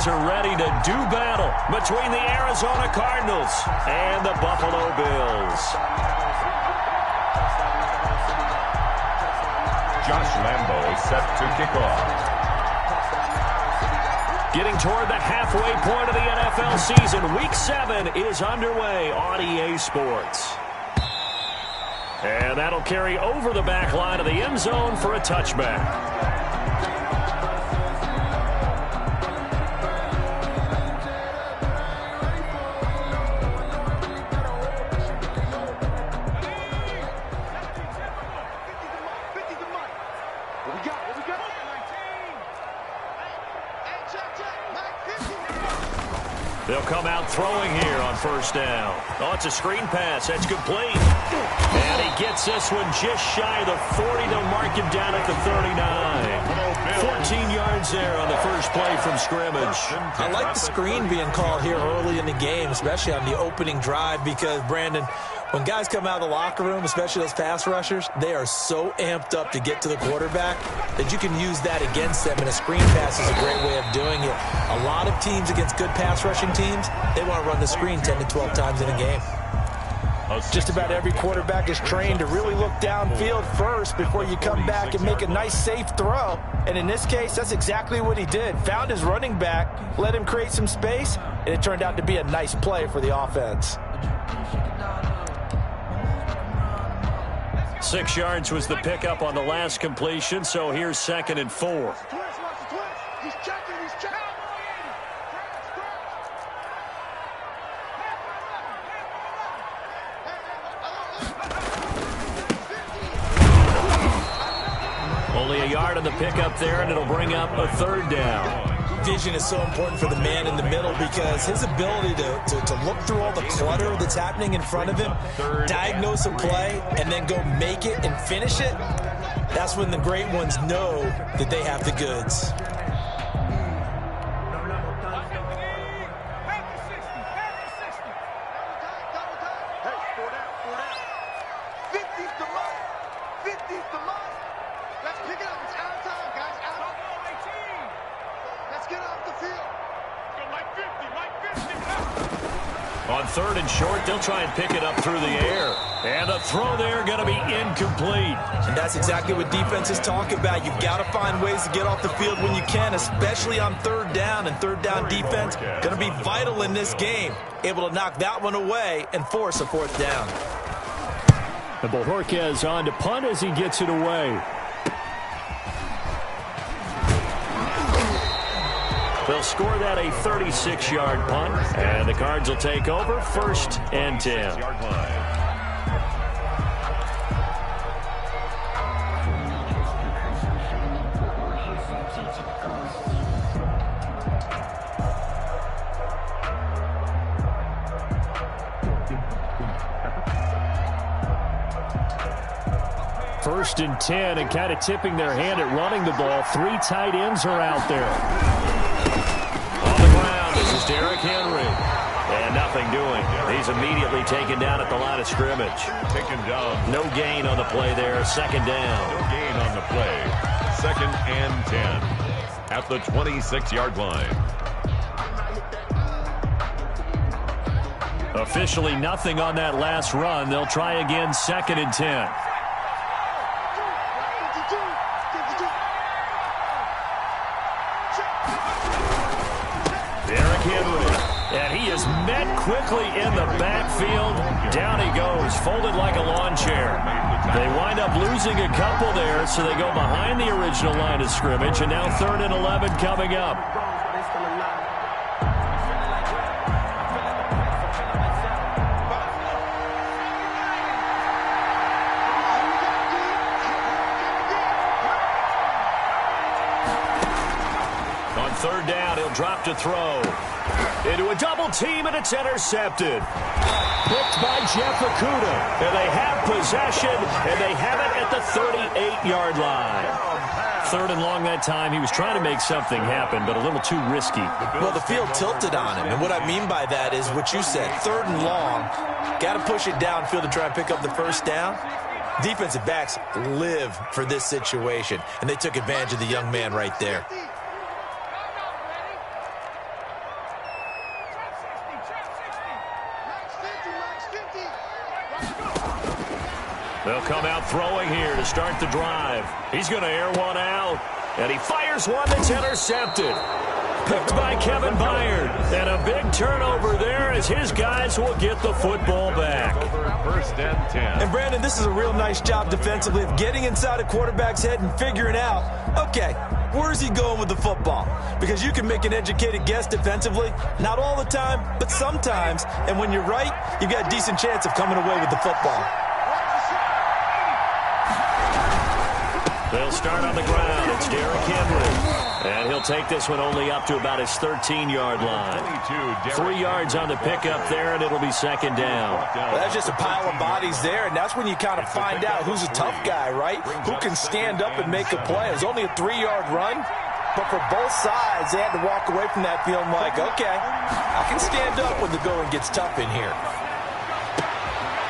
are ready to do battle between the Arizona Cardinals and the Buffalo Bills. Josh Lambo is set to kick off. Getting toward the halfway point of the NFL season, Week 7 is underway on EA Sports. And that'll carry over the back line of the end zone for a touchback. They'll come out throwing here on first down. Oh, it's a screen pass. That's complete. And he gets this one just shy of the 40. They'll mark him down at the 39. 14 yards there on the first play from scrimmage. I like the screen being called here early in the game, especially on the opening drive, because, Brandon, when guys come out of the locker room, especially those pass rushers, they are so amped up to get to the quarterback that you can use that against them, and a screen pass is a great way of doing it. A lot of teams against good pass rushing teams, they want to run the screen 10 to 12 times in a game. Just about every quarterback is trained to really look downfield first before you come back and make a nice, safe throw. And in this case, that's exactly what he did. Found his running back, let him create some space, and it turned out to be a nice play for the offense. 6 yards was the pickup on the last completion, so here's 2nd and 4. He's checking. Only a yard on the pickup there, and it'll bring up a 3rd down. Vision is so important for the man in the middle, because his ability to look through all the clutter that's happening in front of him, diagnose a play, and then go make it and finish it, that's when the great ones know that they have the goods. On 3rd and short, they'll try and pick it up through the air. And the throw there going to be incomplete. And that's exactly what defenses talk about. You've got to find ways to get off the field when you can, especially on 3rd down. And 3rd down defense going to be vital in this game. Able to knock that one away and force a 4th down. And Bojorquez on to punt as he gets it away. They'll score that a 36-yard punt, and the Cards will take over 1st and 10. First and 10, and kind of tipping their hand at running the ball. 3 tight ends are out there. This is Derrick Henry. And nothing doing. He's immediately taken down at the line of scrimmage. Taken down. No gain on the play there. 2nd down. No gain on the play. 2nd and 10 at the 26-yard line. Officially nothing on that last run. They'll try again 2nd and 10. And he is met quickly in the backfield. Down he goes, folded like a lawn chair. They wind up losing a couple there, so they go behind the original line of scrimmage, and now 3rd and 11 coming up. On 3rd down, he'll drop to throw. Into a double team, and it's intercepted. Picked by Jeff Okudah. And they have possession, and they have it at the 38-yard line. 3rd and long that time. He was trying to make something happen, but a little too risky. Well, the field tilted on him, and what I mean by that is what you said. 3rd and long, got to push it downfield to try and pick up the 1st down. Defensive backs live for this situation, and they took advantage of the young man right there. They'll come out throwing here to start the drive. He's going to air one out, and he fires one that's intercepted. Picked by Kevin Byard. And a big turnover there as his guys will get the football back. First and 10. And, Brandon, this is a real nice job defensively of getting inside a quarterback's head and figuring out, okay, where's he going with the football? Because you can make an educated guess defensively. Not all the time, but sometimes. And when you're right, you've got a decent chance of coming away with the football. They'll start on the ground. It's Derrick Henry. And he'll take this one only up to about his 13-yard line. 3 yards on the pickup there, and it'll be second down. Well, that's just a pile of bodies there, and that's when you kind of find out who's a tough guy, right? Who can stand up and make a play. It was only a 3-yard run, but for both sides, they had to walk away from that feeling like, okay, I can stand up when the going gets tough in here.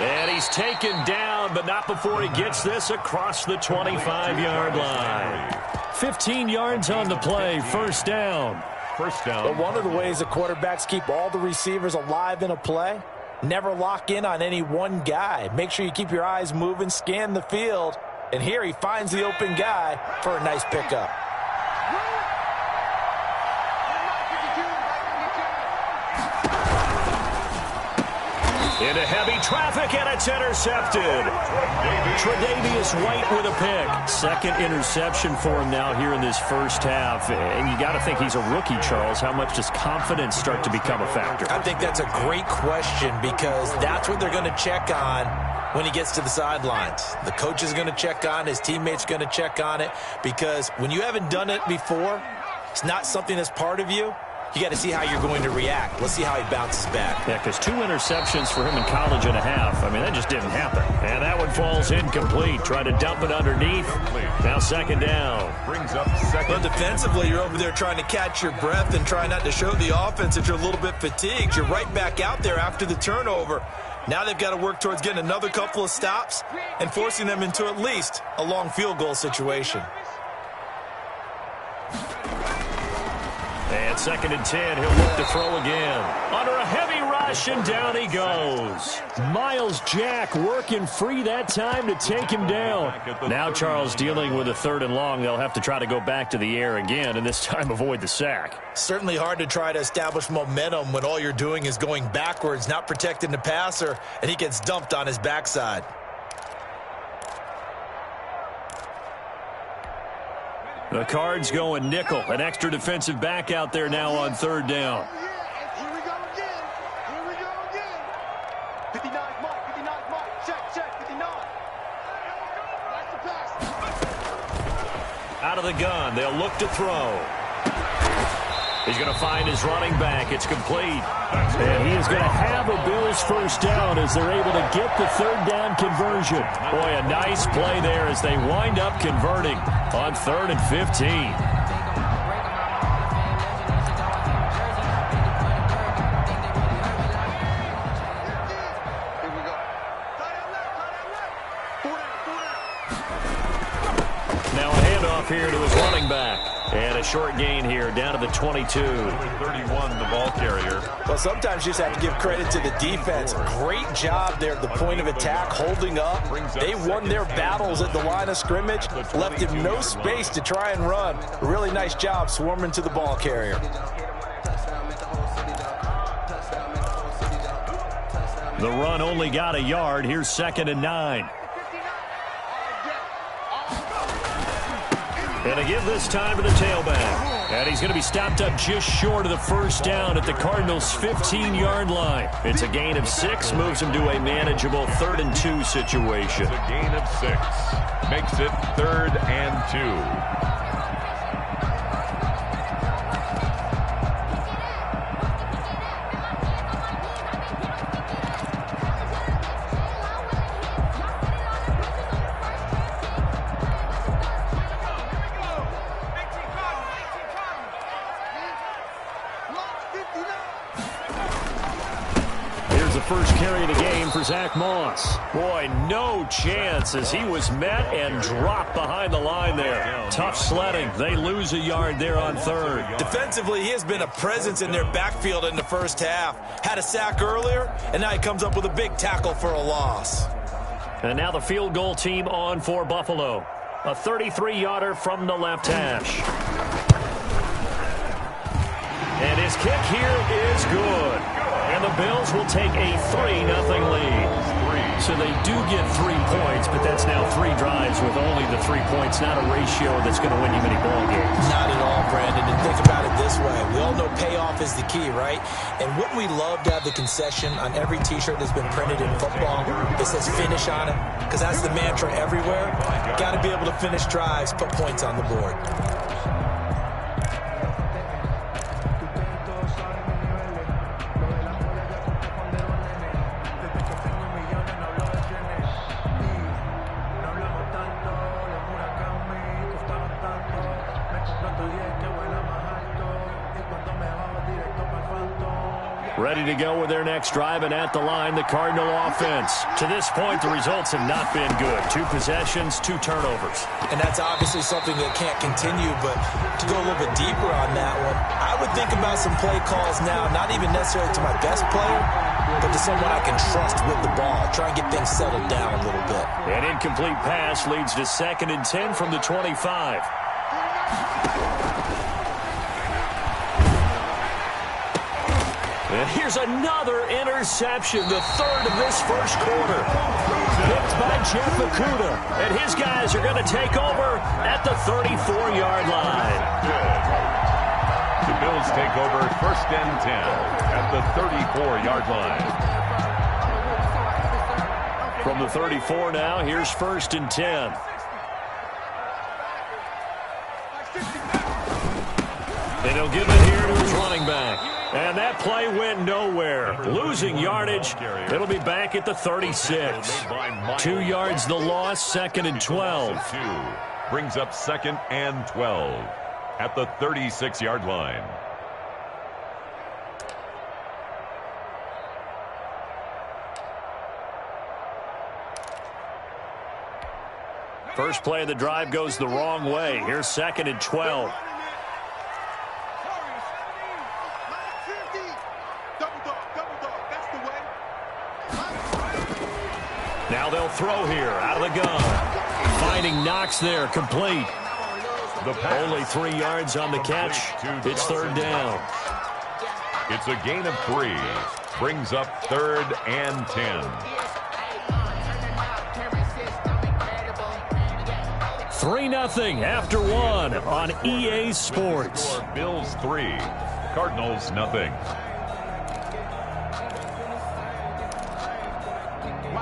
And he's taken down, but not before he gets this across the 25-yard line. 15 yards on the play, first down. First down. But one of the ways the quarterbacks keep all the receivers alive in a play, never lock in on any one guy. Make sure you keep your eyes moving, scan the field. And here he finds the open guy for a nice pickup. Into heavy traffic, and it's intercepted. Tre'Davious White with a pick. Second interception for him now here in this first half. And you got to think he's a rookie, Charles. How much does confidence start to become a factor? I think that's a great question because that's what they're going to check on when he gets to the sidelines. The coach is going to check on, his teammates going to check on it, because when you haven't done it before, it's not something that's part of you. You got to see how you're going to react. Let's see how he bounces back. Yeah, because 2 interceptions for him in college and a half. I mean, that just didn't happen. And that one falls incomplete. Try to dump it underneath. Now second down. Brings up second. Well, defensively, you're over there trying to catch your breath and try not to show the offense that you're a little bit fatigued. You're right back out there after the turnover. Now they've got to work towards getting another couple of stops and forcing them into at least a long field goal situation. And second and 10, he'll look to throw again. Under a heavy rush, and down he goes. Miles Jack working free that time to take him down. Now Charles dealing with a 3rd and long. They'll have to try to go back to the air again, and this time avoid the sack. Certainly hard to try to establish momentum when all you're doing is going backwards, not protecting the passer, and he gets dumped on his backside. The Cards going nickel. An extra defensive back out there now on 3rd down. Here we go again. Here we go again. 59 Mike. 59 Mike. Check. 59. That's the pass. Out of the gun. They'll look to throw. He's going to find his running back. It's complete. And he is going to have a Bills first down as they're able to get the 3rd down conversion. Boy, a nice play there as they wind up converting on 3rd and 15. Here to his running back. And a short gain here down to the 22. 31, the ball carrier. Well, sometimes you just have to give credit to the defense. Great job there at the point of attack, holding up. They won their battles at the line of scrimmage, left him no space to try and run. A really nice job swarming to the ball carrier. The run only got a yard. Here's 2nd and 9. And to give this time to the tailback. And he's going to be stopped up just short of the first down at the Cardinals' 15-yard line. It's a gain of 6, moves him to a manageable 3rd and 2 situation. It's a gain of 6. Makes it 3rd and 2. First carry of the game for Zach Moss. Boy, no chance as he was met and dropped behind the line there. Tough sledding. They lose a yard there on 3rd. Defensively, he has been a presence in their backfield in the first half. Had a sack earlier, and now he comes up with a big tackle for a loss. And now the field goal team on for Buffalo. A 33-yarder from the left hash. And his kick here is good. And the Bills will take a 3-0 lead. So they do get 3 points, but that's now 3 drives with only the 3 points, not a ratio that's going to win you many ball games. Not at all, Brandon. And think about it this way. We all know payoff is the key, right? And wouldn't we love to have the concession on every T-shirt that's been printed in football that says finish on it? Because that's the mantra everywhere. Got to be able to finish drives, put points on the board. Ready to go with their next drive, and at the line, the Cardinal offense. To this point, the results have not been good. 2 possessions, 2 turnovers. And that's obviously something that can't continue, but to go a little bit deeper on that one, I would think about some play calls now, not even necessarily to my best player, but to someone I can trust with the ball. Try and get things settled down a little bit. An incomplete pass leads to 2nd and 10 from the 25. And here's another interception, the 3rd of this first quarter. Picked by Jeff Okudah. And his guys are going to take over at the 34-yard line. The Bills take over 1st and 10 at the 34-yard line. From the 34 now, here's 1st and 10. And he'll give it here to his running back. And that play went nowhere. Losing yardage. It'll be back at the 36. 2 yards the loss, 2nd and 12. Brings up 2nd and 12 at the 36-yard line. First play of the drive goes the wrong way. Here's 2nd and 12. Now they'll throw here out of the gun. Finding Knox there, complete. Only 3 yards on the catch. It's 3rd down. It's a gain of 3. Brings up 3rd and 10. 3-0 after 1 on EA Sports. Bills 3, Cardinals nothing.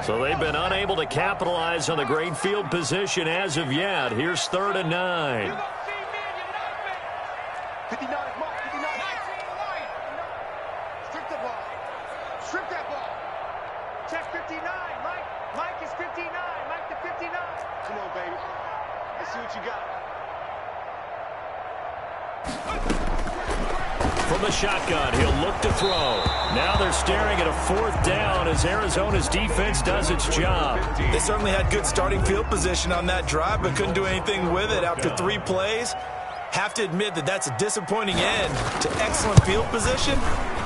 So they've been unable to capitalize on the great field position as of yet. Here's 3rd and 9. 59 is Mike. 59. Strip the ball. Strip that ball. Check 59. Mike is 59. Mike to 59. Come on, baby. Let's see what you got. From the shotgun, he'll look to throw. Now they're staring at a 4th down as Arizona's defense does its job. They certainly had good starting field position on that drive, but couldn't do anything with it after 3 plays. Have to admit that that's a disappointing end to excellent field position.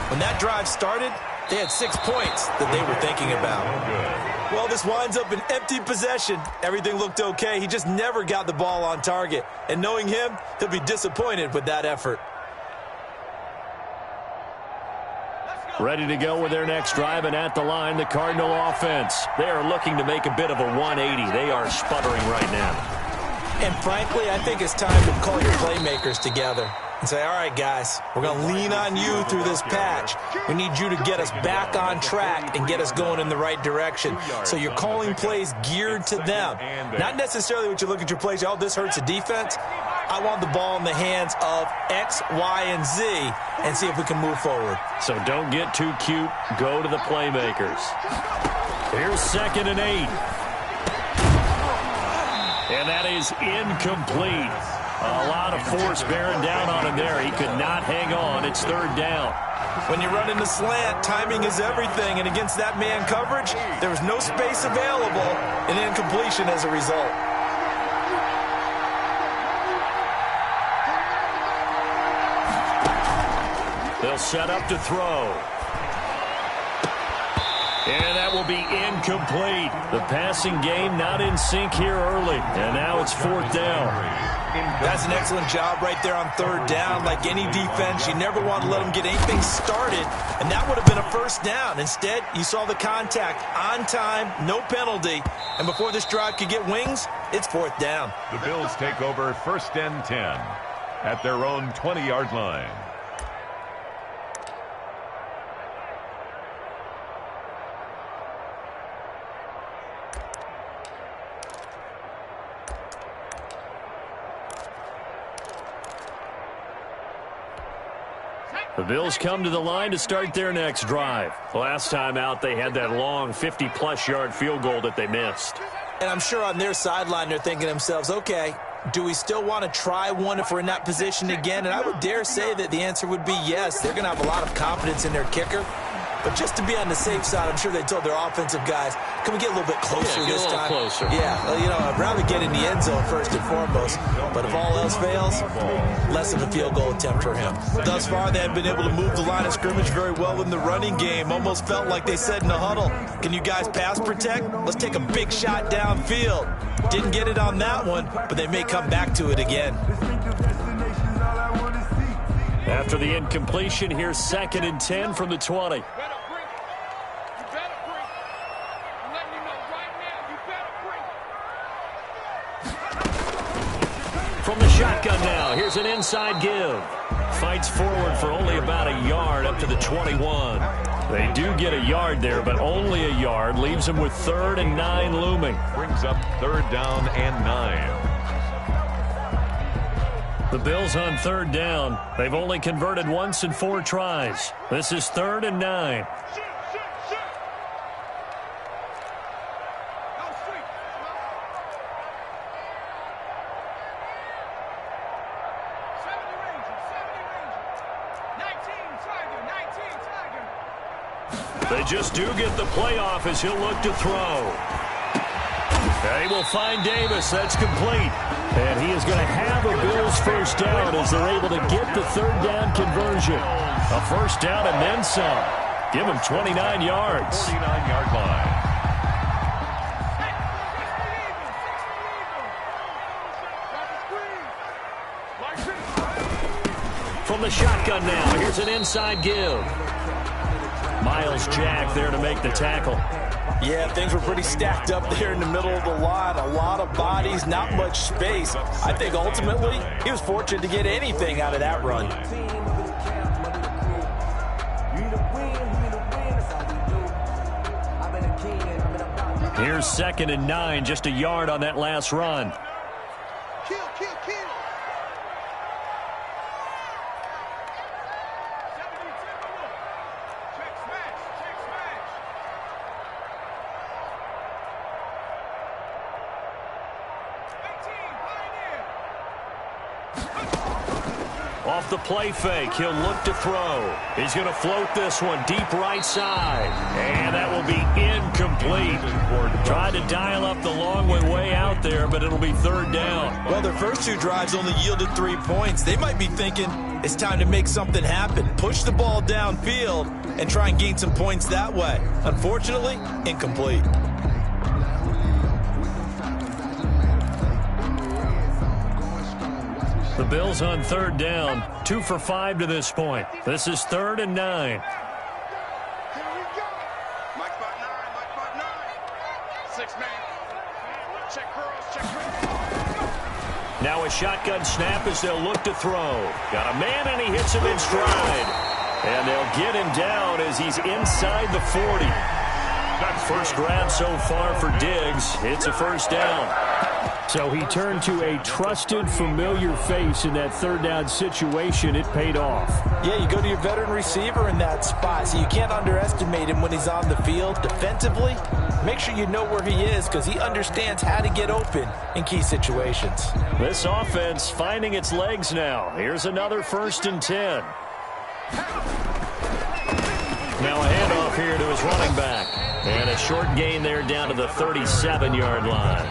When that drive started, they had 6 points that they were thinking about. Well, this winds up an empty possession. Everything looked okay. He just never got the ball on target. And knowing him, he'll be disappointed with that effort. Ready to go with their next drive, and at the line, the Cardinal offense. They are looking to make a bit of a 180. They are sputtering right now. And frankly, I think it's time to call your playmakers together and say, all right, guys, we're going to lean on you through this patch. We need you to get us back on track and get us going in the right direction. So you're calling plays geared to them. Not necessarily what you look at your plays, oh, this hurts the defense. I want the ball in the hands of X, Y, and Z and see if we can move forward. So don't get too cute. Go to the playmakers. Here's 2nd and 8. And that is incomplete. A lot of force bearing down on him there. He could not hang on. It's 3rd down. When you run in the slant, timing is everything. And against that man coverage, there was no space available, and incompletion as a result. They'll set up to throw. And that will be incomplete. The passing game not in sync here early. And now it's 4th down. That's an excellent job right there on 3rd down. Like any defense, you never want to let them get anything started, and that would have been a 1st down. Instead, you saw the contact on time, no penalty, and before this drive could get wings, it's 4th down. The Bills take over 1st and 10 at their own 20-yard line. The Bills come to the line to start their next drive. Last time out, they had that long 50-plus yard field goal that they missed. And I'm sure on their sideline they're thinking to themselves, okay, do we still want to try one if we're in that position again? And I would dare say that the answer would be yes. They're going to have a lot of confidence in their kicker. But just to be on the safe side, I'm sure they told their offensive guys, can we get a little bit closer this time? Closer. Yeah, well, you know, I'd rather get in the end zone first and foremost. But if all else fails, less of a field goal attempt for him. Thus far, they have been able to move the line of scrimmage very well in the running game. Almost felt like they said in the huddle, can you guys pass protect? Let's take a big shot downfield. Didn't get it on that one, but they may come back to it again. After the incompletion, here's 2nd and 10 from the 20. From the shotgun now, here's an inside give. Fights forward for only about a yard up to the 21. They do get a yard there, but only a yard. Leaves them with 3rd and 9 looming. Brings up 3rd down and 9. The Bills on 3rd down. They've only converted once in 4 tries. This is 3rd and 9. They just do get the playoff as he'll look to throw. They will find Davis. That's complete. And he is going to have a Bills 1st down as they're able to get the 3rd down conversion. A 1st down and then some. Give him 29 yards. 49-yard line. From the shotgun now, here's an inside give. Miles Jack there to make the tackle. Yeah, things were pretty stacked up there in the middle of the line. A lot of bodies, not much space. I think ultimately he was fortunate to get anything out of that run. Here's 2nd and 9, just a yard on that last run. Off the play fake, he'll look to throw. He's going to float this one deep right side. And that will be incomplete. Tried to dial up the long way out there, but it'll be 3rd down. Well, their first 2 drives only yielded 3 points. They might be thinking it's time to make something happen. Push the ball downfield and try and gain some points that way. Unfortunately, incomplete. The Bills on 3rd down, 2 for 5 to this point. This is 3rd and 9. Here we go. Mike spot 9, Mike spot 9. 6 man. Check curls, check curls. Now a shotgun snap as they'll look to throw. Got a man and he hits him in stride. And they'll get him down as he's inside the 40. First grab so far for Diggs. It's a 1st down. So he turned to a trusted, familiar face in that 3rd down situation. It paid off. Yeah, you go to your veteran receiver in that spot, so you can't underestimate him when he's on the field. Defensively, make sure you know where he is because he understands how to get open in key situations. This offense finding its legs now. Here's another 1st and 10. Now a handoff here to his running back. And a short gain there down to the 37-yard line.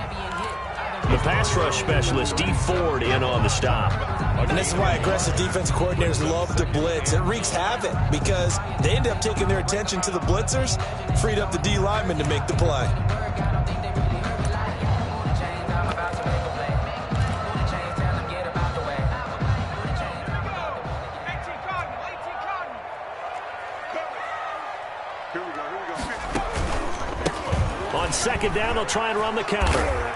The pass rush specialist, D. Ford, in on the stop. And this is why aggressive defense coordinators love to blitz. It wreaks havoc because they end up taking their attention to the blitzers, freed up the D lineman to make the play. On second down, they'll try and run the counter.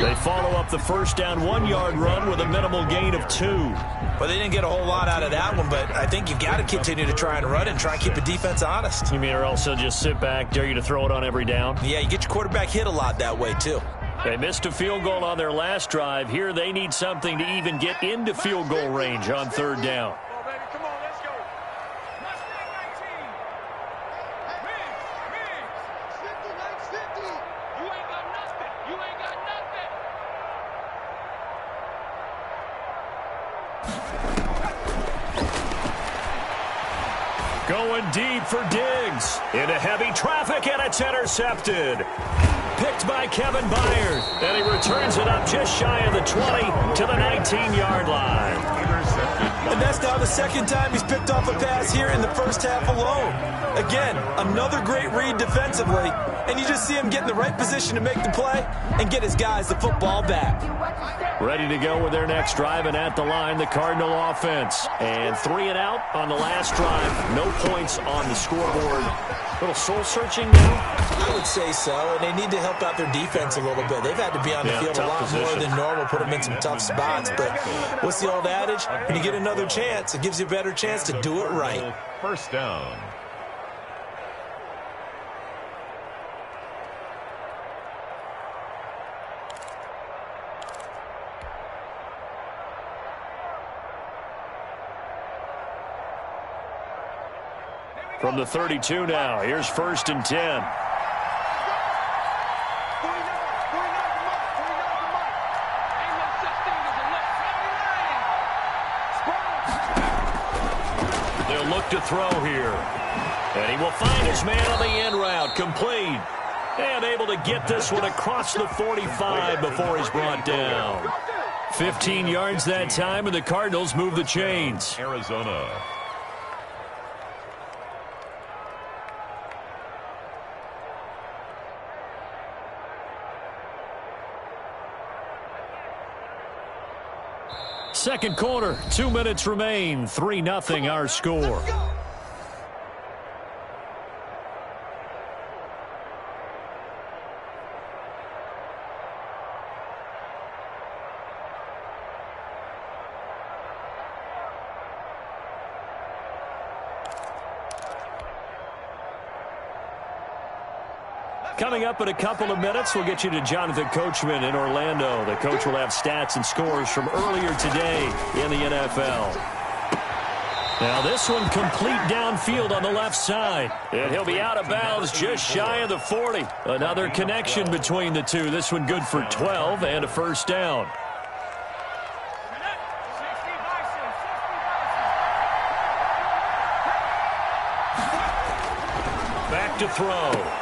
They follow up the first down 1-yard run with a minimal gain of 2. Well, they didn't get a whole lot out of that one, but I think you've got to continue to try and run and try and keep the defense honest. You mean or also just sit back, dare you to throw it on every down? Yeah, you get your quarterback hit a lot that way, too. They missed a field goal on their last drive. Here they need something to even get into field goal range on third down. Going deep for Diggs. Into heavy traffic, and it's intercepted. Picked by Kevin Byard. And he returns it up just shy of the 20 to the 19-yard line. And that's now the second time he's picked off a pass here in the first half alone. Again, another great read defensively. And you just see him get in the right position to make the play and get his guys the football back. Ready to go with their next drive, and at the line, the Cardinal offense. And 3 and out on the last drive. No points on the scoreboard. A little soul-searching now? I would say so, and they need to help out their defense a little bit. They've had to be on the field a lot more than normal, put them in some tough spots. But what's the old adage? When you get another chance, it gives you a better chance to do it right. First down. From the 32 now, here's 1st and 10. They'll look to throw here. And he will find his man on the end route, complete. And able to get this one across the 45 before he's brought down. 15 yards that time, and the Cardinals move the chains. Arizona. Second quarter, 2 minutes remain. 3-0 our score. Coming up in a couple of minutes, we'll get you to Jonathan Coachman in Orlando. The coach will have stats and scores from earlier today in the NFL. Now this one complete downfield on the left side. And he'll be out of bounds just shy of the 40. Another connection between the two. This one good for 12 and a first down. Back to throw.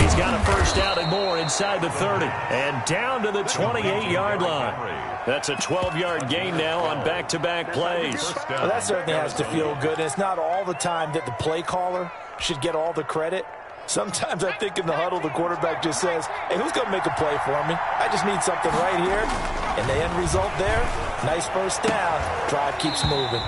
He's got a first down and more inside the 30. And down to the 28-yard line. That's a 12-yard gain now on back-to-back plays. Well, that certainly has to feel good. And it's not all the time that the play caller should get all the credit. Sometimes I think in the huddle, the quarterback just says, hey, who's going to make a play for me? I just need something right here. And the end result there, nice first down. Drive keeps moving.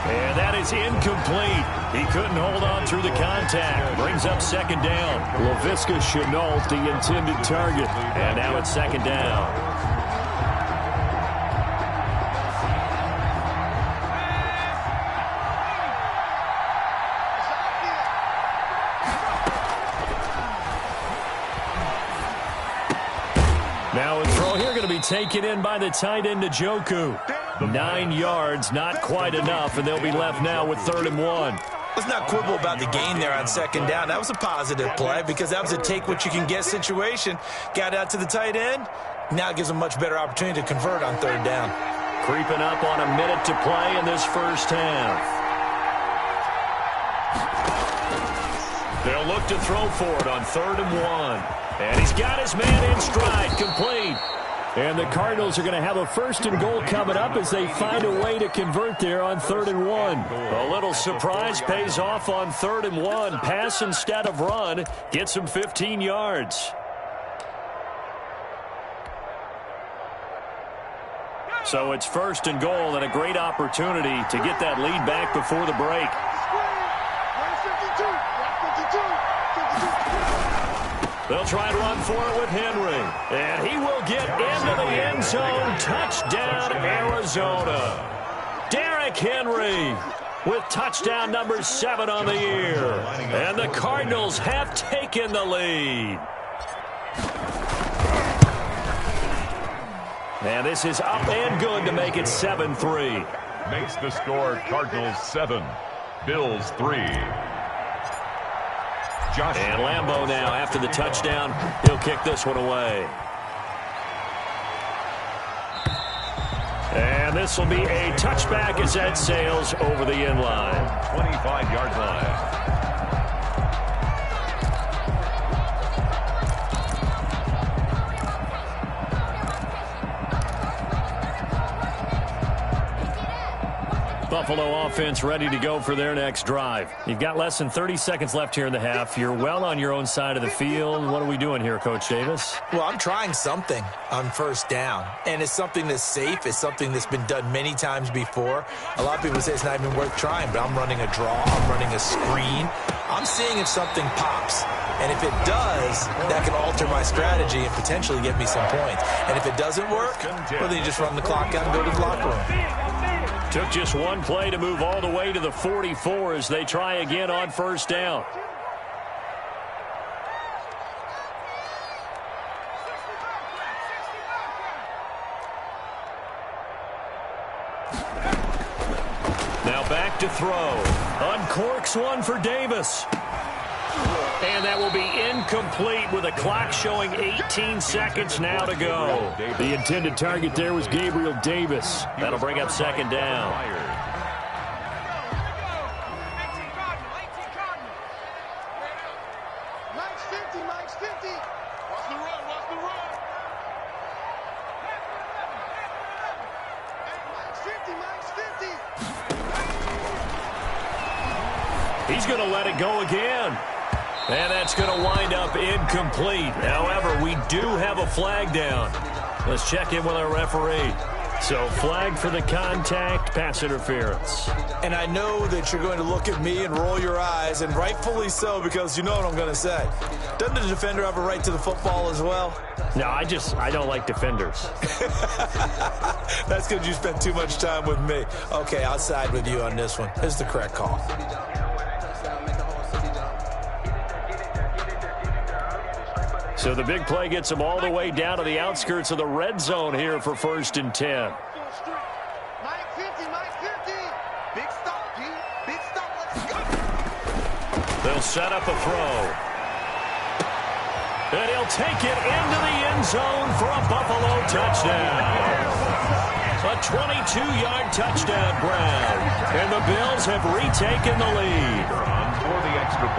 And that is incomplete. He couldn't hold on through the contact. Brings up second down. Laviska Shenault, the intended target. And now it's second down. Now a throw here going to be taken in by the tight end Njoku. 9 yards, not quite enough, and they'll be left now with 3rd and 1. Let's not quibble about the gain there on second down. That was a positive play because that was a take-what-you-can-get situation. Got out to the tight end. Now it gives them a much better opportunity to convert on 3rd down. Creeping up on a minute to play in this first half. They'll look to throw for it on 3rd and 1. And he's got his man in stride, complete. And the Cardinals are going to have a 1st and goal coming up as they find a way to convert there on 3rd and 1. A little surprise pays off on 3rd and 1. Pass instead of run. Gets him 15 yards. So it's 1st and goal and a great opportunity to get that lead back before the break. They'll try and run for it with Henry. And he will get into the end zone. Touchdown, Arizona. Derrick Henry with touchdown number 7 on the year. And the Cardinals have taken the lead. And this is up and good to make it 7-3. Makes the score Cardinals 7, Bills 3. And Lambeau now, after the touchdown, he'll kick this one away. And this will be a touchback as that sails over the end line. 25-yard line. Buffalo offense ready to go for their next drive. You've got less than 30 seconds left here in the half. You're well on your own side of the field. What are we doing here, Coach Davis? Well, I'm trying something on 1st down, and it's something that's safe. It's something that's been done many times before. A lot of people say it's not even worth trying, but I'm running a draw. I'm running a screen. I'm seeing if something pops. And if it does, that can alter my strategy and potentially get me some points. And if it doesn't work, well, then you just run the clock out and go to the locker room. Took just one play to move all the way to the 44 as they try again on 1st down. Now back to throw. Uncorks one for Davis. And that will be incomplete with a clock showing 18 seconds now to go. The intended target there was Gabriel Davis. That'll bring up 2nd down. Mike's 50, Mike's 50. Watch the run, watch the run. Mike's 50, Mike's 50. He's going to let it go again. And that's going to wind up incomplete. However, we do have a flag down. Let's check in with our referee. So, flag for the contact, pass interference. And I know that you're going to look at me and roll your eyes, and rightfully so, because you know what I'm going to say. Doesn't the defender have a right to the football as well? No, I don't like defenders. That's because you spent too much time with me. Okay, I'll side with you on this one. It's the correct call. So the big play gets them all the way down to the outskirts of the red zone here for 1st and 10. Mike 50, Mike 50. Big stop, G. Big stop, let's go. They'll set up a throw. And he'll take it into the end zone for a Buffalo touchdown. A 22-yard touchdown grab. And the Bills have retaken the lead.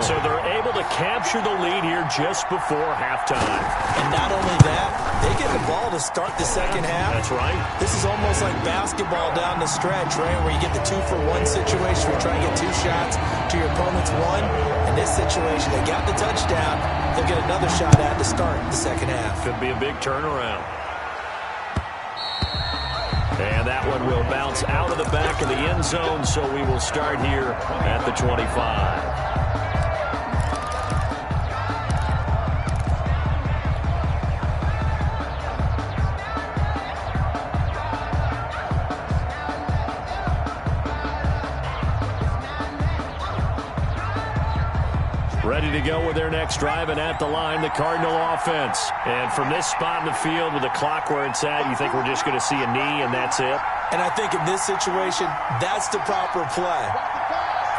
So they're able to capture the lead here just before halftime. And not only that, they get the ball to start the 2nd half. That's right. This is almost like basketball down the stretch, right, where you get the 2-for-1 situation where you try to get 2 shots to your opponent's 1. In this situation, they got the touchdown. They'll get another shot at to start the 2nd half. Could be a big turnaround. And that one will bounce out of the back of the end zone, so we will start here at the 25. Ready to go with their next drive, and at the line, the Cardinal offense. And from this spot in the field with the clock where it's at, you think we're just going to see a knee and that's it? And I think in this situation, that's the proper play.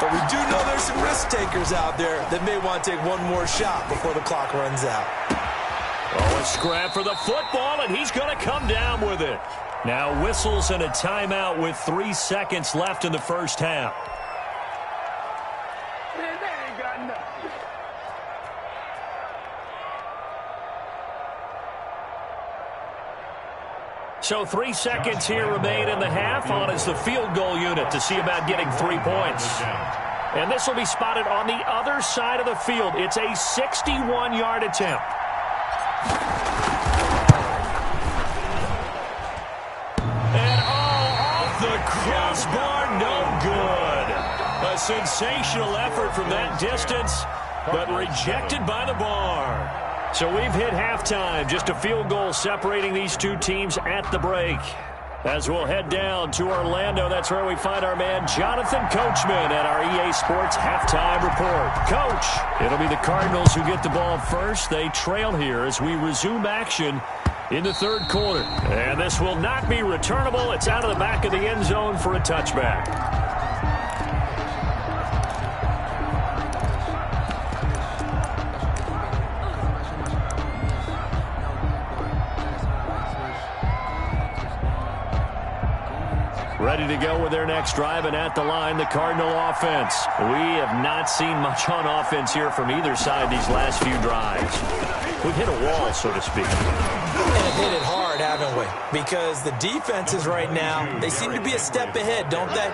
But we do know there's some risk takers out there that may want to take one more shot before the clock runs out. Oh, a scrap for the football, and he's going to come down with it. Now whistles and a timeout with 3 seconds left in the 1st half. So 3 seconds here remain in the half. On is the field goal unit to see about getting 3 points. And this will be spotted on the other side of the field. It's a 61-yard attempt. And off the crossbar, no good. A sensational effort from that distance, but rejected by the bar. So we've hit halftime. Just a field goal separating these two teams at the break. As we'll head down to Orlando, that's where we find our man Jonathan Coachman at our EA Sports Halftime Report. Coach, it'll be the Cardinals who get the ball first. They trail here as we resume action in the third quarter. And this will not be returnable. It's out of the back of the end zone for a touchback. Ready to go with their next drive, and at the line, the Cardinal offense. We have not seen much on offense here from either side these last few drives. We've hit a wall, so to speak. And hit it hard, haven't we? Because the defenses right now, they seem to be a step ahead, don't they?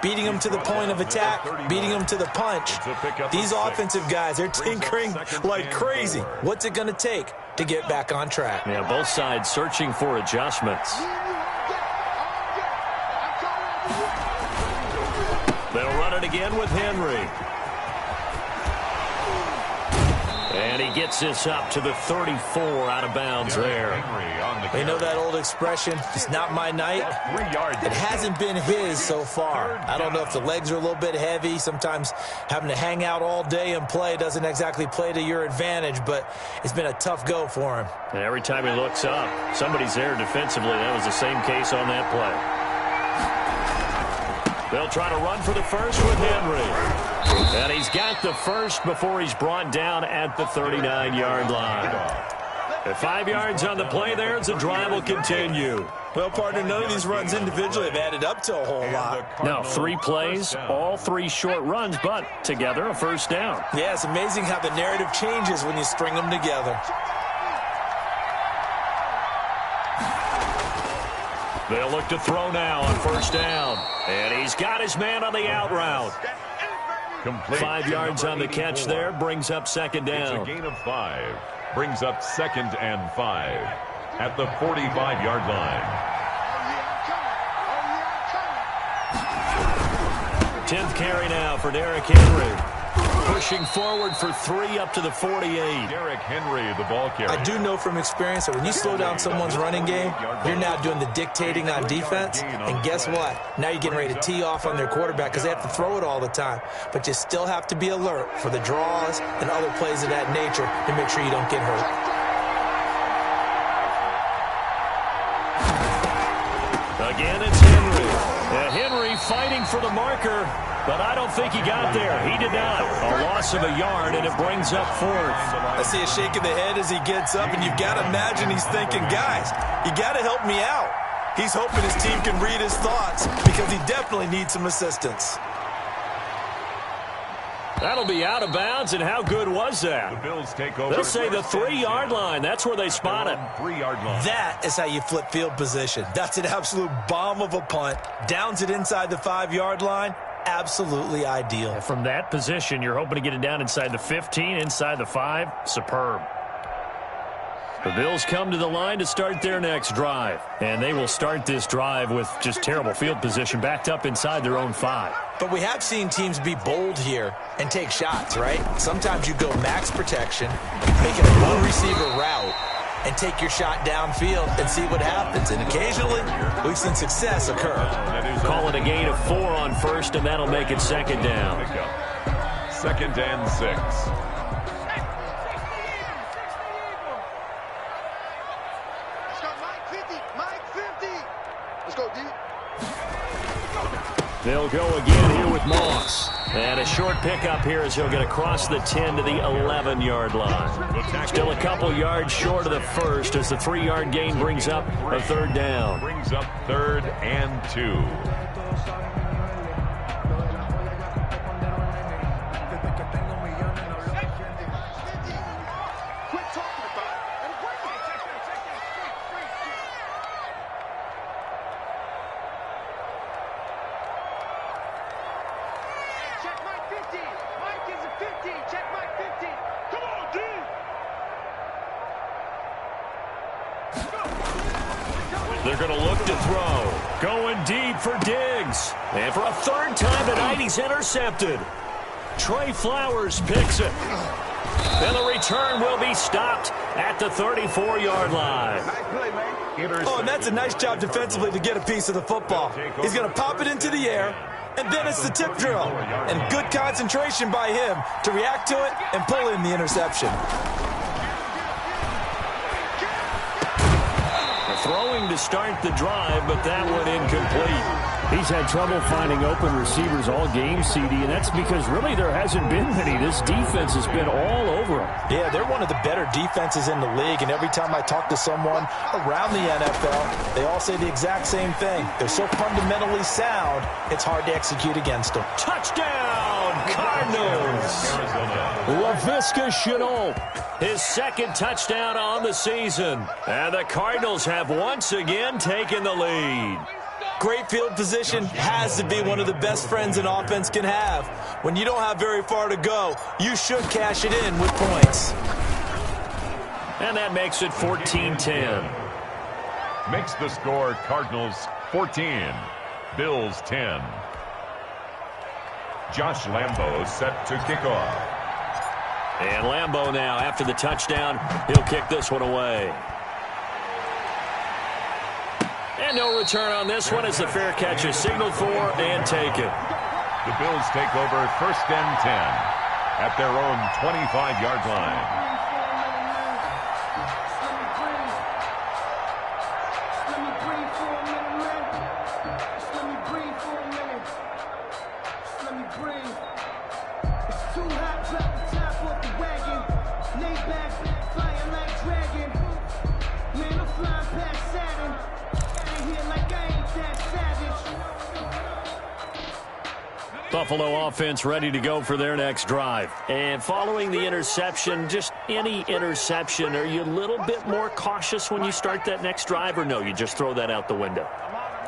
Beating them to the point of attack, beating them to the punch. These offensive guys, they're tinkering like crazy. What's it going to take to get back on track? Yeah, both sides searching for adjustments. They'll run it again with Henry. And he gets this up to the 34 out of bounds there. You know that old expression, it's not my night? It hasn't been his so far. I don't know if the legs are a little bit heavy. Sometimes having to hang out all day and play doesn't exactly play to your advantage, but it's been a tough go for him. And every time he looks up, somebody's there defensively. That was the same case on that play. They'll try to run for the first with Henry. And he's got the first before he's brought down at the 39-yard line. At 5 yards on the play there, as the drive will continue. Well, partner, none of these runs individually have added up to a whole lot. Now, 3 plays, all 3 short runs, but together a first down. Yeah, it's amazing how the narrative changes when you string them together. They'll look to throw now on first down. And he's got his man on the out route. 5 yards on the catch there, brings up second down. It's a gain of 5. Brings up 2nd and 5 at the 45-yard line. 10th carry now for Derrick Henry. Pushing forward for 3 up to the 48. Derrick Henry, the ball carrier. I do know from experience that when you slow down someone's running game, you're now doing the dictating on defense. And guess what? Now you're getting ready to tee off on their quarterback because they have to throw it all the time. But you still have to be alert for the draws and other plays of that nature to make sure you don't get hurt. Again, it's Henry. Henry fighting for the marker. But I don't think he got there. He did not. A loss of a yard, and it brings up 4th. I see a shake of the head as he gets up, and you've got to imagine he's thinking, guys, you got to help me out. He's hoping his team can read his thoughts because he definitely needs some assistance. That'll be out of bounds, and how good was that? The Bills take over. They'll say the 3-yard line. That's where they spot it. 3-yard line. That is how you flip field position. That's an absolute bomb of a punt. Downs it inside the 5-yard line. Absolutely ideal. From that position, you're hoping to get it down inside the 15, inside the 5. Superb. The Bills come to the line to start their next drive. And they will start this drive with just terrible field position, backed up inside their own 5. But we have seen teams be bold here and take shots, right? Sometimes you go max protection, make it a one-receiver route, and take your shot downfield and see what happens. And occasionally, we've seen success occur. Call it a gain of 4 on first, and that'll make it second down. 2nd and 6. Let's go, Mike 50. Mike 50. Let's go, D. They'll go again here with Moss. And a short pickup here as he'll get across the 10 to the 11-yard line. Still a couple yards short of the first as the 3-yard gain brings up a third down. Brings up 3rd and 2. They're going to look to throw. Going deep for Diggs. And for a third time tonight, he's intercepted. Trey Flowers picks it. And the return will be stopped at the 34-yard line. Oh, and that's a nice job defensively to get a piece of the football. He's going to pop it into the air, and then it's the tip drill. And good concentration by him to react to it and pull in the interception. Throwing to start the drive, but that one incomplete. He's had trouble finding open receivers all game, CD, and that's because really there hasn't been many. This defense has been all over them. Yeah, they're one of the better defenses in the league, and every time I talk to someone around the NFL, they all say the exact same thing. They're so fundamentally sound, it's hard to execute against them. Touchdown, Cardinals! Laviska Shenault, his second touchdown on the season. And the Cardinals have once again taken the lead. Great field position has to be one of the best friends an offense can have. When you don't have very far to go, you should cash it in with points. And that makes it 14-10. Makes the score Cardinals 14, Bills 10. Josh Lambo set to kick off. And Lambo now, after the touchdown, he'll kick this one away. And no return on this one as the fair catch is signaled for and taken. The Bills take over first and 10 at their own 25-yard line. Buffalo offense ready to go for their next drive. And following the interception, just any interception, are you a little bit more cautious when you start that next drive, or no, you just throw that out the window?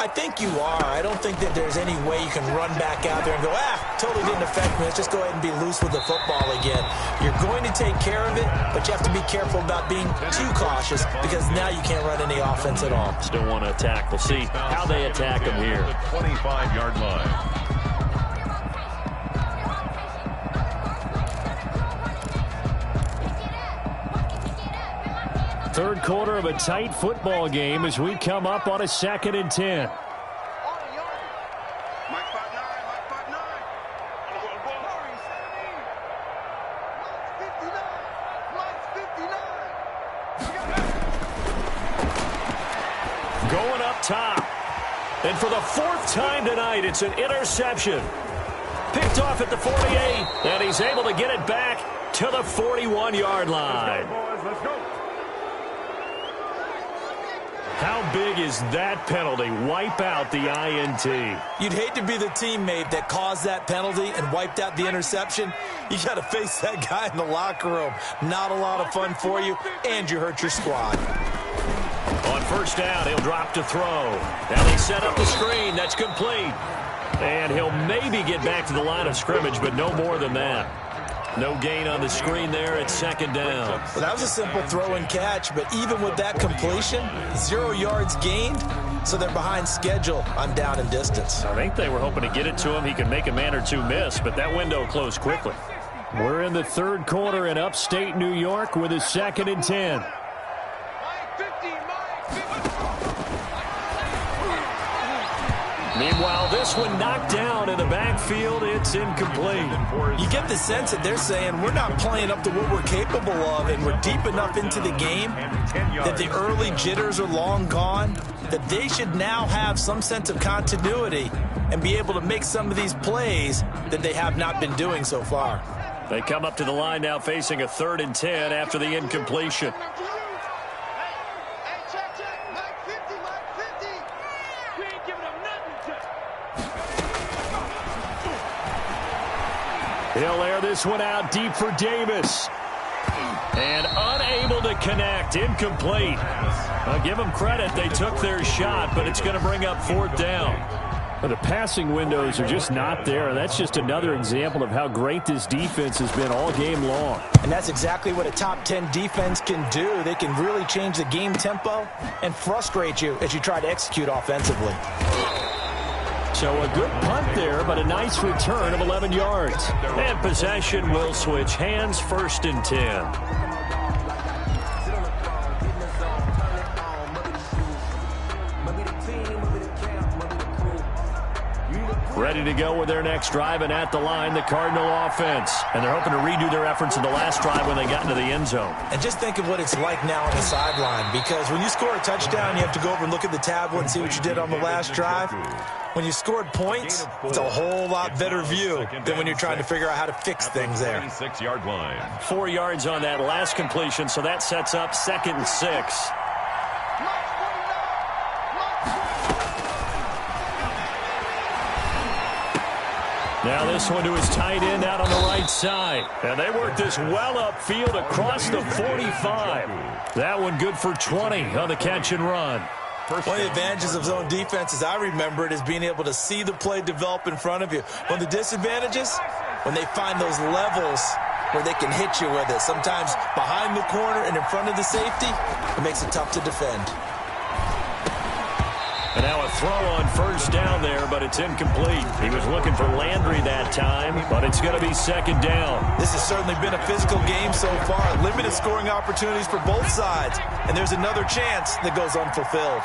I think you are. I don't think that there's any way you can run back out there and go, totally didn't affect me. Let's just go ahead and be loose with the football again. You're going to take care of it, but you have to be careful about being too cautious because now you can't run any offense at all. Still want to attack. We'll see how they attack them here. The 25-yard line. Third quarter of a tight football game as we come up on a 2nd and 10. Going up top. And for the fourth time tonight, it's an interception. Picked off at the 48, and he's able to get it back to the 41-yard line. Let's go. How big is that penalty? Wipe out the INT. You'd hate to be the teammate that caused that penalty and wiped out the interception. You got to face that guy in the locker room. Not a lot of fun for you, and you hurt your squad. On first down, he'll drop to throw. Now they set up the screen. That's complete. And he'll maybe get back to the line of scrimmage, but no more than that. No gain on the screen there at second down. Well, that was a simple throw and catch, but even with that completion, 0 yards gained, so they're behind schedule on down and distance. I think they were hoping to get it to him. He could make a man or two miss, but that window closed quickly. We're in the third quarter in upstate New York with a 2nd and 10. Meanwhile, this one knocked down in the backfield. It's incomplete. You get the sense that they're saying we're not playing up to what we're capable of, and we're deep enough into the game that the early jitters are long gone, that they should now have some sense of continuity and be able to make some of these plays that they have not been doing so far. They come up to the line now facing a 3rd and 10 after the incompletion. He'll air this one out deep for Davis. And unable to connect. Incomplete. I'll give them credit. They took their shot, but it's going to bring up 4th down. But the passing windows are just not there, and that's just another example of how great this defense has been all game long. And that's exactly what a top 10 defense can do. They can really change the game tempo and frustrate you as you try to execute offensively. So a good punt there, but a nice return of 11 yards. And possession will switch hands, 1st and 10. Ready to go with their next drive, and at the line, the Cardinal offense. And they're hoping to redo their efforts in the last drive when they got into the end zone. And just think of what it's like now on the sideline, because when you score a touchdown, you have to go over and look at the tablet and see what you did on the last drive. When you scored points, it's a whole lot better view than when you're trying to figure out how to fix things there. 26-yard line. 4 yards on that last completion, so that sets up 2nd and 6. Now this one to his tight end out on the right side. And they work this well upfield across the 45. That one good for 20 on the catch and run. One of the advantages of zone defense, as I remember it, is being able to see the play develop in front of you. One of the disadvantages, when they find those levels where they can hit you with it, sometimes behind the corner and in front of the safety, it makes it tough to defend. And now a throw on 1st down there, but it's incomplete. He was looking for Landry that time, but it's going to be 2nd down. This has certainly been a physical game so far. Limited scoring opportunities for both sides. And there's another chance that goes unfulfilled.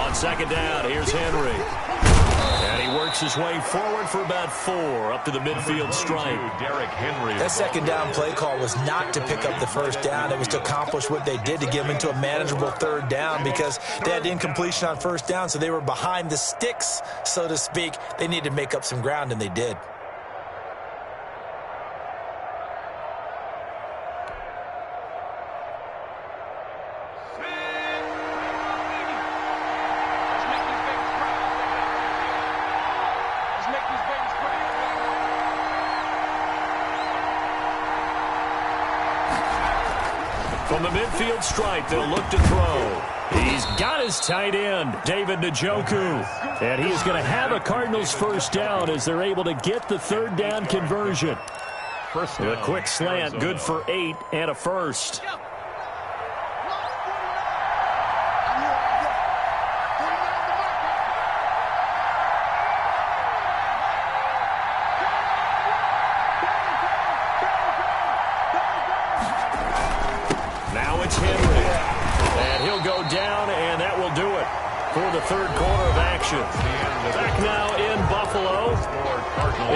On 2nd down, here's Henry. And he works his way forward for about 4 up to the midfield stripe. That 2nd down play call was not to pick up the 1st down. It was to accomplish what they did, to get them into a manageable 3rd down, because they had incompletion on 1st down, so they were behind the sticks, so to speak. They needed to make up some ground, and they did. From the midfield stripe, they'll look to throw. He's got his tight end, David Njoku. And he is going to have a Cardinals 1st down as they're able to get the 3rd down conversion. A quick slant, good for 8 and a 1st. For the 3rd quarter of action. Back now in Buffalo.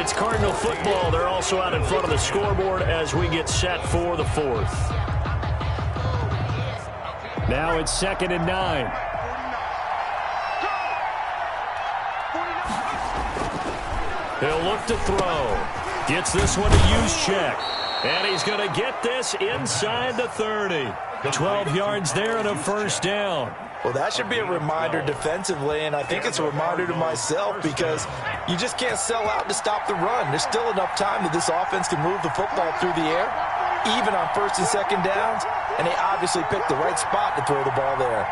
It's Cardinal football. They're also out in front of the scoreboard as we get set for the 4th. Now it's 2nd and 9. He'll look to throw. Gets this one to Juszczyk. And he's going to get this inside the 30. 12 yards there and a 1st down. Well, that should be a reminder defensively, and I think it's a reminder to myself, because you just can't sell out to stop the run. There's still enough time that this offense can move the football through the air, even on 1st and 2nd downs, and they obviously picked the right spot to throw the ball there.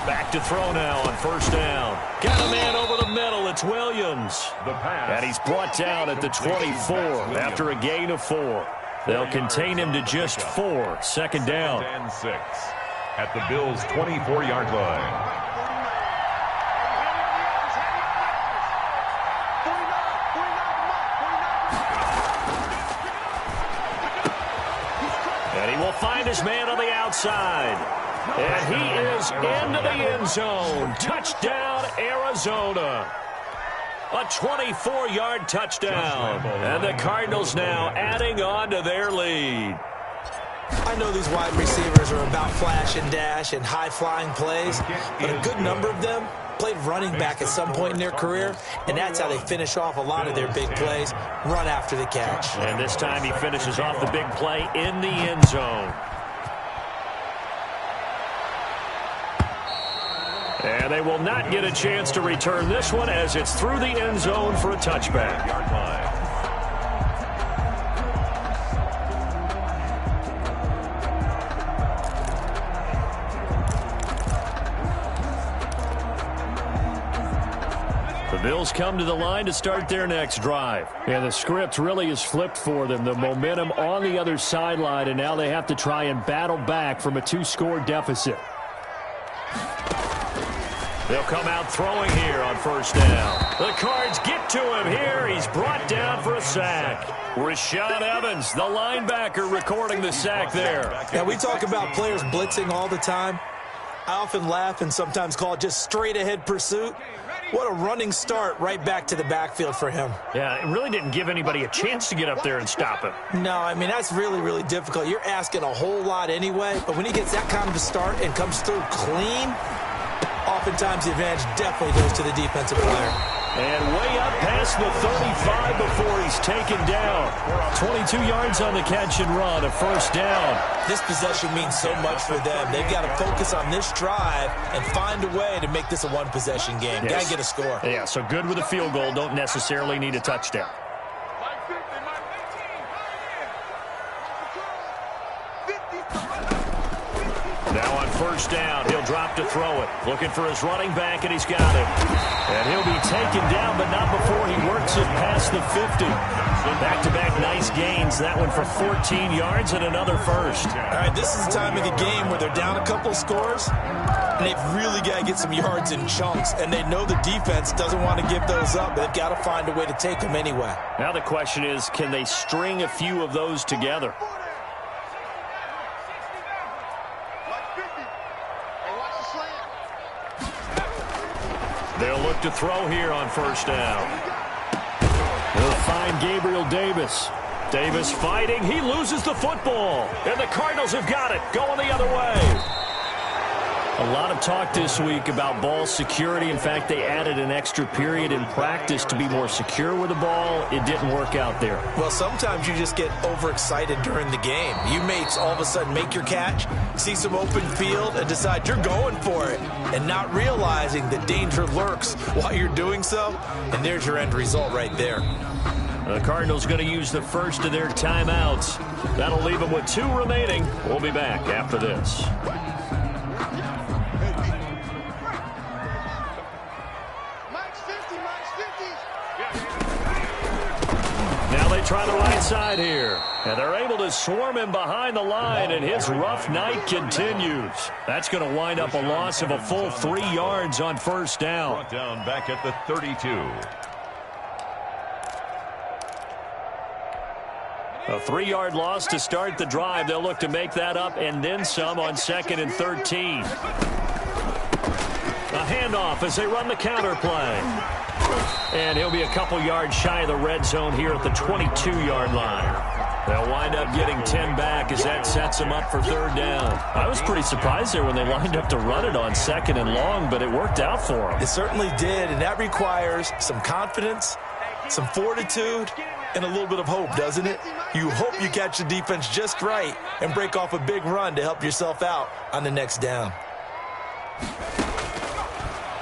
Back to throw now on 1st down. Got a man over the middle. It's Williams. And he's brought down at the 24 after a gain of 4. They'll contain him to just 4. 2nd down. And 6 at the Bills' 24-yard line. And he will find his man on the outside. And he is into the end zone. Touchdown, Arizona. A 24-yard touchdown. And the Cardinals now adding on to their lead. I know these wide receivers are about flash and dash and high-flying plays, but a good number of them played running back at some point in their career, and that's how they finish off a lot of their big plays, run after the catch. And this time he finishes off the big play in the end zone. And they will not get a chance to return this one as it's through the end zone for a touchback. The Bills come to the line to start their next drive. And the script really is flipped for them. The momentum on the other sideline, and now they have to try and battle back from a 2-score deficit. They'll come out throwing here on first down. The Cards get to him here. He's brought down for a sack. Rashaan Evans, the linebacker, recording the sack there. Now, we talk about players blitzing all the time. I often laugh and sometimes call it just straight-ahead pursuit. What a running start right back to the backfield for him. Yeah, it really didn't give anybody a chance to get up there and stop him. No, I mean, that's really, really difficult. You're asking a whole lot anyway, but when he gets that kind of a start and comes through clean, oftentimes the advantage definitely goes to the defensive player. And way up past the 35 before he's taken down. 22 yards on the catch and run, a first down. This possession means so much for them. They've got to focus on this drive and find a way to make this a one-possession game. Yes. Got to get a score. Yeah, so good with a field goal. Don't necessarily need a touchdown. Now on first down, he'll drop to throw it. Looking for his running back, and he's got him. And he'll be taken down, but not before he works it past the 50. Back-to-back nice gains. That one for 14 yards and another first. All right, this is the time of the game where they're down a couple of scores, and they've really got to get some yards in chunks, and they know the defense doesn't want to give those up, but they've got to find a way to take them anyway. Now the question is, can they string a few of those together? They'll look to throw here on first down. They'll find Gabriel Davis. Davis fighting. He loses the football. And the Cardinals have got it. Going the other way. A lot of talk this week about ball security. In fact, they added an extra period in practice to be more secure with the ball. It didn't work out there. Well, sometimes you just get overexcited during the game. You mates all of a sudden make your catch, see some open field, and decide you're going for it, and not realizing that danger lurks while you're doing so, and there's your end result right there. The Cardinals going to use the first of their timeouts. That'll leave them with 2 remaining. We'll be back after this. Now they try the right side here. And they're able to swarm him behind the line, and his rough night continues. That's going to wind up a loss of a full 3 yards on first down. Brought down back at the 32. A 3-yard loss to start the drive. They'll look to make that up and then some on 2nd and 13. A handoff as they run the counter play. And he'll be a couple yards shy of the red zone here at the 22-yard line. They'll wind up getting 10 back as that sets them up for 3rd down. I was pretty surprised there when they lined up to run it on 2nd and long, but it worked out for them. It certainly did, and that requires some confidence, some fortitude, and a little bit of hope, doesn't it? You hope you catch the defense just right and break off a big run to help yourself out on the next down.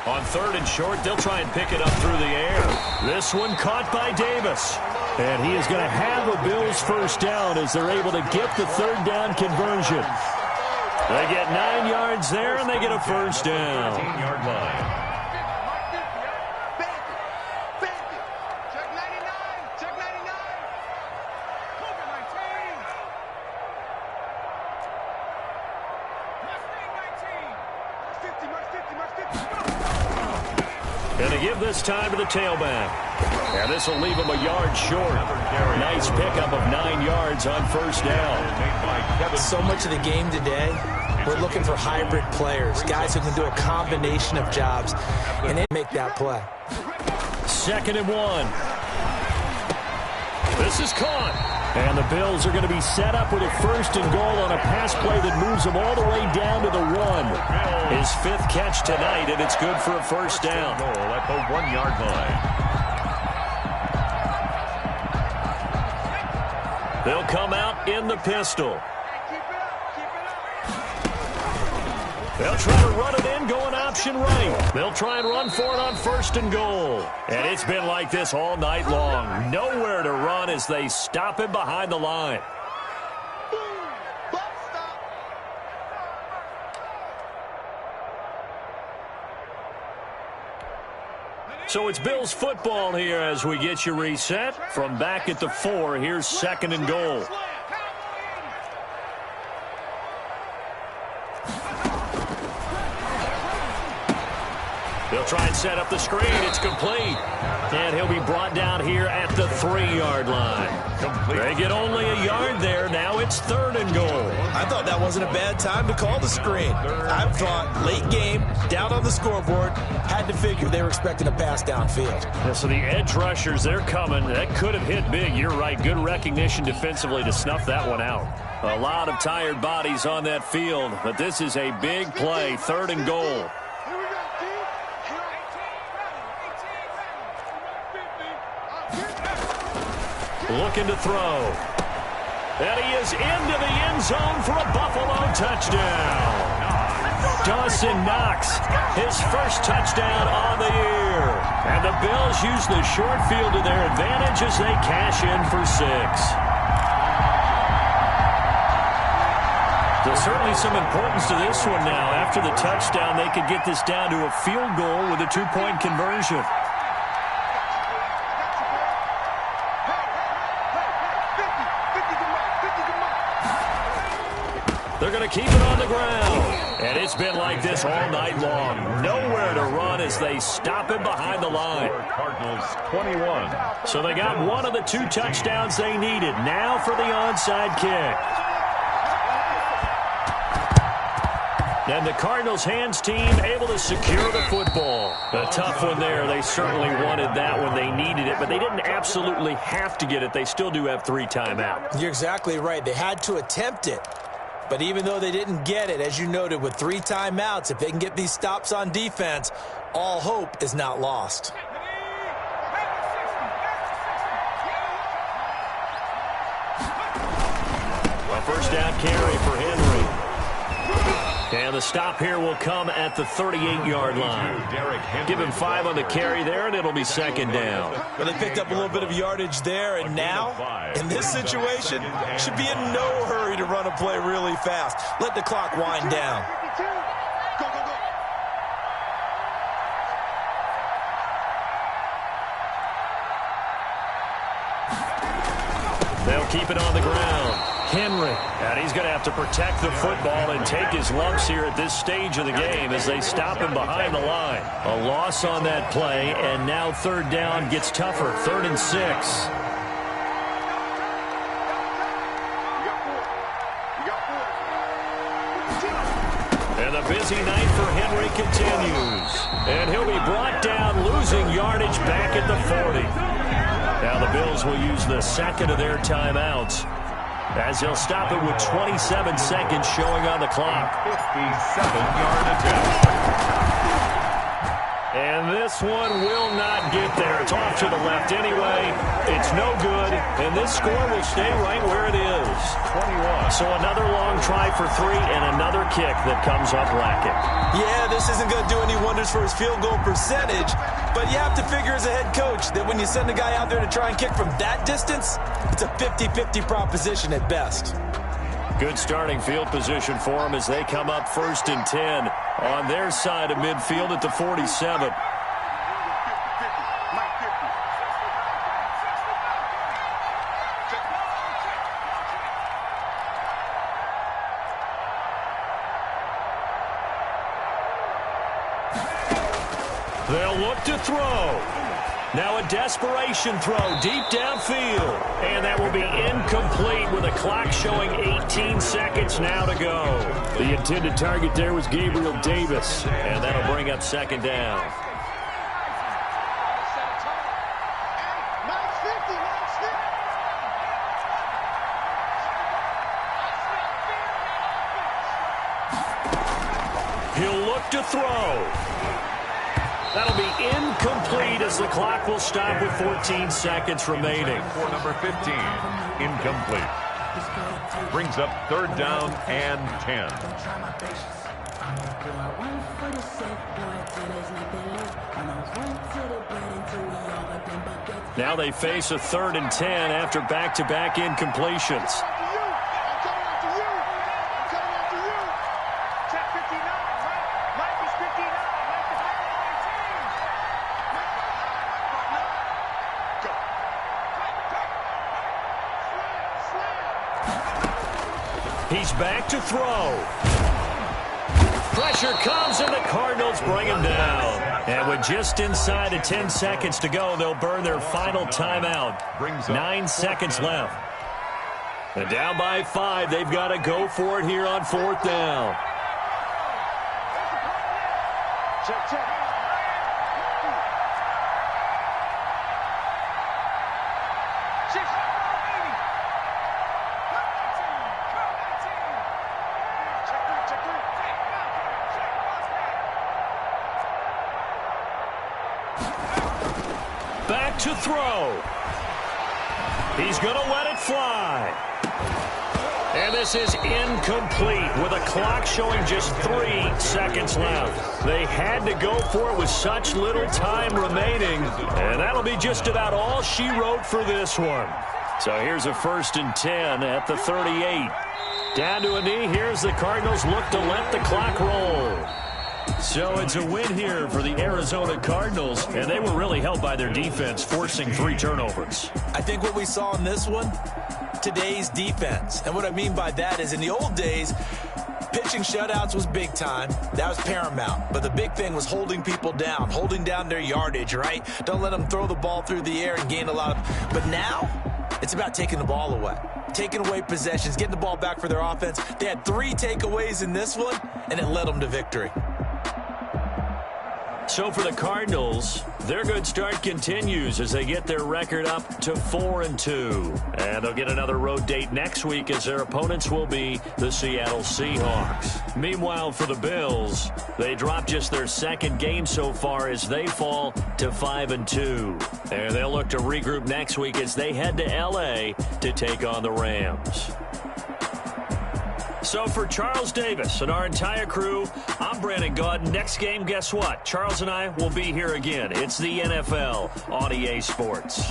On 3rd and short, they'll try and pick it up through the air. This one caught by Davis. And he is going to have a Bills first down as they're able to get the 3rd down conversion. They get 9 yards there, and they get a first down. 15-yard line. Going to give this time to the tailback. And this will leave him a yard short. Nice pickup of 9 yards on first down. So much of the game today, we're looking for hybrid players, guys who can do a combination of jobs, and then make that play. 2nd and 1. This is caught. And the Bills are going to be set up with a 1st and goal on a pass play that moves them all the way down to the 1. His 5th catch tonight, and it's good for a first down. Goal at the 1-yard line. They'll come out in the pistol. They'll try to run it in, going option right. They'll try and run for it on 1st and goal. And it's been like this all night long. Nowhere to run as they stop him behind the line. So it's Bills football here as we get you reset. From back at the 4, here's 2nd and goal. They'll try and set up the screen. It's complete. And he'll be brought down here at the 3-yard line. Complete. They get only a yard there. Now it's 3rd and goal. I thought that wasn't a bad time to call the screen. I thought late game, down on the scoreboard, had to figure they were expecting a pass downfield. Yeah, so the edge rushers, they're coming. That could have hit big. You're right. Good recognition defensively to snuff that one out. A lot of tired bodies on that field, but this is a big play. 3rd and goal. Looking to throw. And he is into the end zone for a Buffalo touchdown. Dawson Knox, his first touchdown on the year. And the Bills use the short field to their advantage as they cash in for 6. There's certainly some importance to this one now. After the touchdown, they could get this down to a field goal with a 2-point conversion. They're going to keep it on the ground. And it's been like this all night long. Nowhere to run as they stop him behind the line. Cardinals 21. So they got one of the 2 touchdowns they needed. Now for the onside kick. And the Cardinals hands team able to secure the football. A tough one there. They certainly wanted that when they needed it, but they didn't absolutely have to get it. They still do have 3 timeouts. You're exactly right. They had to attempt it. But even though they didn't get it, as you noted, with 3 timeouts, if they can get these stops on defense, all hope is not lost. A first down carry for Henry. And the stop here will come at the 38-yard line. Give him 5 on the carry there, and it'll be 2nd down. Well, they picked up a little bit of yardage there, and now, in this situation, should be in no hurry to run a play really fast. Let the clock wind down. They'll keep it on the ground. Henry, and he's going to have to protect the football and take his lumps here at this stage of the game as they stop him behind the line. A loss on that play, and now 3rd down gets tougher. 3rd and 6. And the busy night for Henry continues. And he'll be brought down, losing yardage back at the 40. Now the Bills will use the 2nd of their timeouts, as he'll stop it with 27 seconds showing on the clock. 57-yard attempt. And this one will not get there. It's off to the left anyway. It's no good, and this score will stay right where it is. 21. So another long try for 3 and another kick that comes up lacking. Yeah, this isn't going to do any wonders for his field goal percentage, but you have to figure as a head coach that when you send a guy out there to try and kick from that distance, it's a 50-50 proposition at best. Good starting field position for them as they come up 1st and 10 on their side of midfield at the 47. They'll look to throw. Now a desperation throw deep downfield. And that will be incomplete with a clock showing 18 seconds now to go. The intended target there was Gabriel Davis. And that'll bring up 2nd down. He'll look to throw. That'll be incomplete as the clock will stop with 14 seconds remaining. For number 15, incomplete. Brings up 3rd down and 10. Now they face a 3rd and 10 after back-to-back incompletions. He's back to throw. Pressure comes, and the Cardinals bring him down. And with just inside of 10 seconds to go, they'll burn their final timeout. 9 seconds left. And down by 5, they've got to go for it here on 4th down. Check, check. Back to throw. He's going to let it fly. And this is incomplete with a clock showing just 3 seconds left. They had to go for it with such little time remaining. And that'll be just about all she wrote for this one. So here's a 1st and 10 at the 38. Down to a knee. Here's the Cardinals look to let the clock roll. So it's a win here for the Arizona Cardinals, and they were really helped by their defense, forcing 3 turnovers. I think what we saw in this one, today's defense. And what I mean by that is in the old days, pitching shutouts was big time. That was paramount. But the big thing was holding people down, holding down their yardage, right? Don't let them throw the ball through the air and gain a lot of... But now, it's about taking the ball away. Taking away possessions, getting the ball back for their offense. They had 3 takeaways in this one, and it led them to victory. So for the Cardinals, their good start continues as they get their record up to 4-2. And they'll get another road date next week as their opponents will be the Seattle Seahawks. Meanwhile, for the Bills, they drop just their 2nd game so far as they fall to 5-2. And they'll look to regroup next week as they head to L.A. to take on the Rams. So for Charles Davis and our entire crew, I'm Brandon Gaudin. Next game, guess what? Charles and I will be here again. It's the NFL on EA Sports.